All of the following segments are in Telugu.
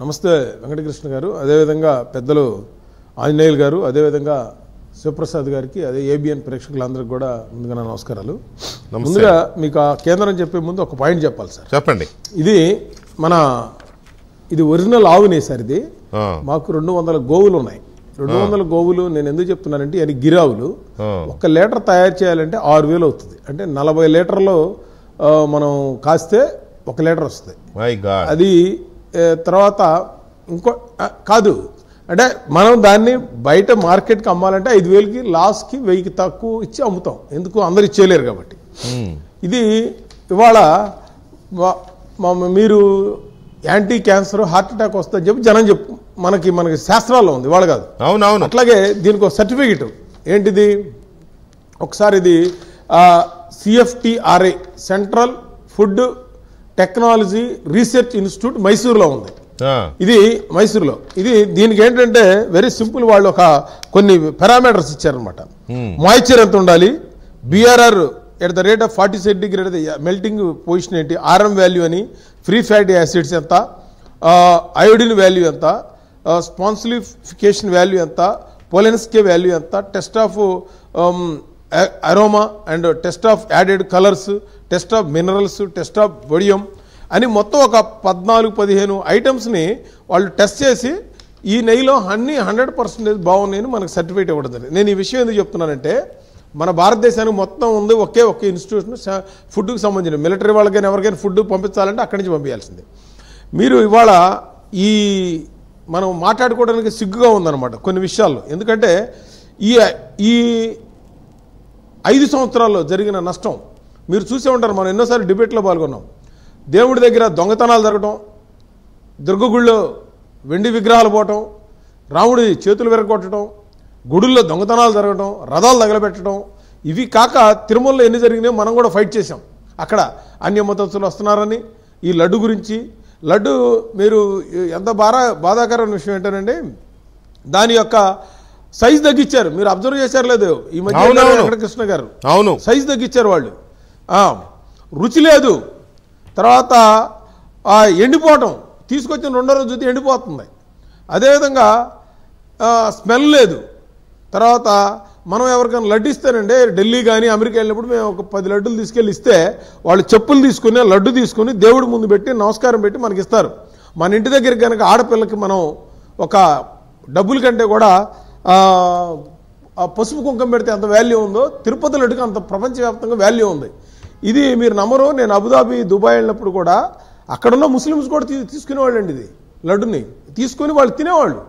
నమస్తే వెంకటకృష్ణ గారు, అదేవిధంగా పెద్దలు ఆంజనేయులు గారు, అదేవిధంగా శివప్రసాద్ గారికి, అదే ఏబిఎన్ ప్రేక్షకులందరికీ కూడా ముందుగా నమస్కారాలు. ముందుగా మీకు ఆ కేంద్రం చెప్పే ముందు ఒక పాయింట్ చెప్పాలి సార్. చెప్పండి. ఇది ఒరిజినల్ ఆవునే సార్. ఇది మాకు 200 గోవులు ఉన్నాయి. 200 గోవులు నేను ఎందుకు చెప్తున్నానంటే అది గిరావులు. 1 లీటర్ తయారు చేయాలంటే 6000 అవుతుంది. అంటే 40 లీటర్లు మనం కాస్తే 1 లీటర్ వస్తుంది. అది తర్వాత ఇంకో కాదు, అంటే మనం దాన్ని బయట మార్కెట్కి అమ్మాలంటే 5000కి లాస్కి 1000కి తక్కువ ఇచ్చి అమ్ముతాం. ఎందుకు, అందరు ఇచ్చేయలేరు కాబట్టి. ఇది ఇవాళ మీరు యాంటీ క్యాన్సర్, హార్ట్ అటాక్ వస్తుందని చెప్పి జనం చెప్పు మనకి శాస్త్రాల్లో ఉంది, ఇవాళ కాదు. అవునవును. అట్లాగే దీనికి ఒక సర్టిఫికెట్ ఏంటిది, ఒకసారి ఇది CFTRI central food technology research institute మైసూరులో ఉంది. ఇది మైసూరులో. దీనికి ఏంటంటే వెరీ సింపుల్, వాళ్ళు కొన్ని పారామీటర్స్ ఇచ్చారనమాట. మాయిశ్చర్ ఎంత ఉండాలి, BRR at the rate of 47 degree melting position ఏంటి, RM వాల్యూ అని, ఫ్రీ ఫ్యాటీ యాసిడ్స్ ఎంత, అయోడిన్ వాల్యూ ఎంత, స్పాన్సిలిఫికేషన్ వాల్యూ ఎంత, పోలెన్స్కే వాల్యూ ఎంత, test of aroma and test of added colours, test of minerals, test of బొడియం అని మొత్తం ఒక 14-15 ఐటమ్స్ని వాళ్ళు టెస్ట్ చేసి ఈ నెయ్యిలో అన్నీ 100% బాగున్నాయని మనకు సర్టిఫికేట్ ఇవ్వడం జరిగింది. నేను ఈ విషయం ఎందుకు చెప్తున్నానంటే, మన భారతదేశానికి మొత్తం ఉంది ఒకే ఇన్స్టిట్యూషన్ ఫుడ్కి సంబంధించిన. మిలిటరీ వాళ్ళకైనా ఎవరికైనా ఫుడ్ పంపించాలంటే అక్కడి నుంచి పంపించాల్సింది. మీరు ఇవాళ మనం మాట్లాడుకోవడానికి సిగ్గుగా ఉందన్నమాట కొన్ని విషయాల్లో. ఎందుకంటే ఈ 5 సంవత్సరాల్లో జరిగిన నష్టం మీరు చూసే ఉంటారు. మనం ఎన్నోసార్లు డిబేట్లో పాల్గొన్నాం. దేవుడి దగ్గర దొంగతనాలు జరగటం, దుర్గగుళ్ళో వెండి విగ్రహాలు పోవటం, రాముడి చేతులు విరగొట్టడం, గుడుల్లో దొంగతనాలు జరగటం, రథాలు తగలబెట్టడం, ఇవి కాక తిరుమలలో ఎన్ని జరిగినాయో మనం కూడా ఫైట్ చేసాం. అక్కడ అన్యమతస్తులు వస్తున్నారని ఈ లడ్డు గురించి. లడ్డు మీరు ఎంత బాధాకరమైన విషయం ఏంటంటే దాని యొక్క సైజ్ తగ్గించారు. మీరు అబ్జర్వ్ చేశారు లేదు ఈ మధ్య వెంకటకృష్ణ గారు, అవును, సైజ్ తగ్గించారు వాళ్ళు. రుచి లేదు, తర్వాత ఎండిపోవటం, తీసుకొచ్చిన 2వ రోజు చూస్తే ఎండిపోతుంది. అదేవిధంగా స్మెల్ లేదు. తర్వాత మనం ఎవరికైనా లడ్డు ఇస్తేనండి, ఢిల్లీ కానీ అమెరికా వెళ్ళినప్పుడు మేము ఒక 10 లడ్డులు తీసుకెళ్ళి ఇస్తే వాళ్ళు చెప్పులు తీసుకుని లడ్డు తీసుకుని దేవుడి ముందు పెట్టి నమస్కారం పెట్టి మనకి ఇస్తారు. మన ఇంటి దగ్గరికి కనుక ఆడపిల్లకి మనం ఒక డబ్బుల కంటే కూడా పసుపు కుంకం పెడితే ఎంత వాల్యూ ఉందో తిరుపతి లడ్డుకి అంత ప్రపంచవ్యాప్తంగా వాల్యూ ఉంది. ఇది మీరు నమ్మరు, నేను అబుదాబి, దుబాయ్ వెళ్ళినప్పుడు కూడా అక్కడున్న ముస్లిమ్స్ కూడా తీసుకునేవాళ్ళు అండి. ఇది లడ్డుని తీసుకుని వాళ్ళు తినేవాళ్ళు.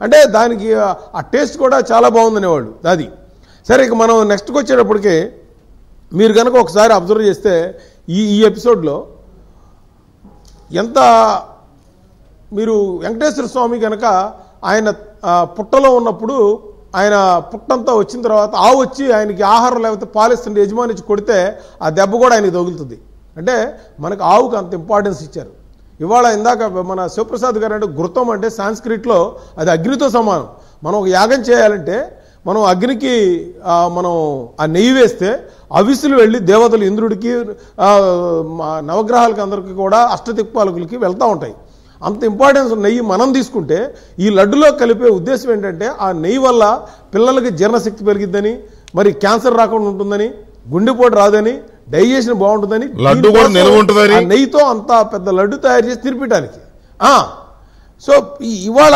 అంటే దానికి ఆ టేస్ట్ కూడా చాలా బాగుందనేవాళ్ళు. అది సరే. ఇక మనం నెక్స్ట్కి వచ్చేటప్పటికి మీరు కనుక ఒకసారి అబ్జర్వ్ చేస్తే ఈ ఎపిసోడ్లో ఎంత మీరు వెంకటేశ్వర స్వామి కనుక ఆయన పుట్టలో ఉన్నప్పుడు ఆయన పుట్టంతా వచ్చిన తర్వాత ఆవు వచ్చి ఆయనకి ఆహారం లేకపోతే పాలిస్తుంటే యజమాని ఇచ్చి కొడితే ఆ దెబ్బ కూడా ఆయనకి తగులుతుంది. అంటే మనకు ఆవుకి అంత ఇంపార్టెన్స్ ఇచ్చారు. ఇవాళ ఇందాక మన శివప్రసాద్ గారు అంటే ఘృతం అంటే సాంస్క్రిట్లో అది అగ్నితో సమానం. మనం ఒక యాగం చేయాలంటే మనం అగ్నికి మనం ఆ నెయ్యి వేస్తే అవిసులు వెళ్ళి దేవతలు ఇంద్రుడికి, నవగ్రహాలకి, అందరికీ కూడా అష్టదిక్పాలకులకి వెళ్తూ ఉంటాయి. అంత ఇంపార్టెన్స్ నెయ్యి మనం తీసుకుంటే ఈ లడ్డులో కలిపే ఉద్దేశం ఏంటంటే ఆ నెయ్యి వల్ల పిల్లలకి జీర్ణశక్తి పెరిగిద్దని, మరి క్యాన్సర్ రాకుండా ఉంటుందని, గుండెపోటు రాదని, డైజెషన్ బాగుంటుందని, లడ్డు కూడా నిల్వ ఉంటుందని, నెయ్యితో అంత పెద్ద లడ్డు తయారు చేసి తినిపించడానికి. సో ఇవాళ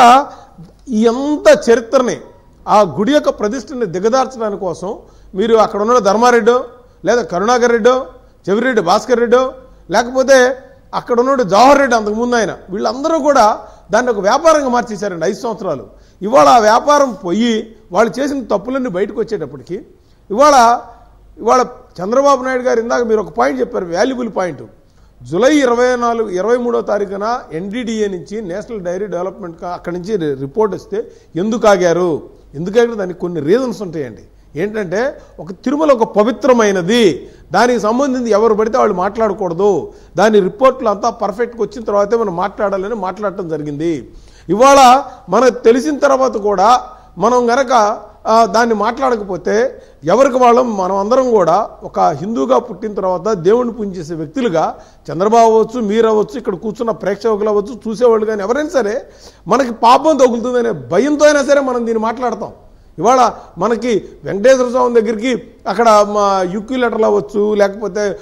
ఎంత చరిత్రని ఆ గుడి యొక్క ప్రతిష్టని దిగదార్చడానికి కోసం మీరు అక్కడ ఉన్న ధర్మారెడ్డో లేదా కరుణాకర్ రెడ్డో, చెవిరెడ్డి భాస్కర్ రెడ్డో, లేకపోతే అక్కడ ఉన్నాడు జవహర్ రెడ్డి, అంతకుముందు ఆయన, వీళ్ళందరూ కూడా దాన్ని ఒక వ్యాపారంగా మార్చేశారండి 5 సంవత్సరాలు. ఇవాళ ఆ వ్యాపారం పోయి వాళ్ళు చేసిన తప్పులన్నీ బయటకు వచ్చేటప్పటికి ఇవాళ చంద్రబాబు నాయుడు గారు ఇందాక మీరు ఒక పాయింట్ చెప్పారు, వాల్యుబుల్ పాయింట్. జూలై 23వ తారీఖున NDDA నుంచి నేషనల్ డైరీ డెవలప్మెంట్ అక్కడి నుంచి రిపోర్ట్ వస్తే ఎందుకు ఆగారు దానికి కొన్ని రీజన్స్ ఉంటాయండి. ఏంటంటే ఒక తిరుమల ఒక పవిత్రమైనది, దానికి సంబంధించి ఎవరు పడితే వాళ్ళు మాట్లాడకూడదు, దాని రిపోర్ట్లు అంతా పర్ఫెక్ట్గా వచ్చిన తర్వాతే మనం మాట్లాడాలని మాట్లాడటం జరిగింది. ఇవాళ మనకు తెలిసిన తర్వాత కూడా మనం గనక దాన్ని మాట్లాడకపోతే ఎవరికి వాళ్ళం మనం అందరం కూడా ఒక హిందూగా పుట్టిన తర్వాత దేవుణ్ణి పూజించే వ్యక్తులుగా చంద్రబాబు అవ్వచ్చు, మీరు అవ్వచ్చు, ఇక్కడ కూర్చున్న ప్రేక్షకులు అవ్వచ్చు, చూసేవాళ్ళు కానీ ఎవరైనా సరే మనకి పాపం తగులుతుందనే భయంతో అయినా సరే మనం దీన్ని మాట్లాడతాం. ఇవాళ మనకి వెంకటేశ్వర స్వామి దగ్గరికి అక్కడ యుక్యూ లెటర్లు అవ్వచ్చు, లేకపోతే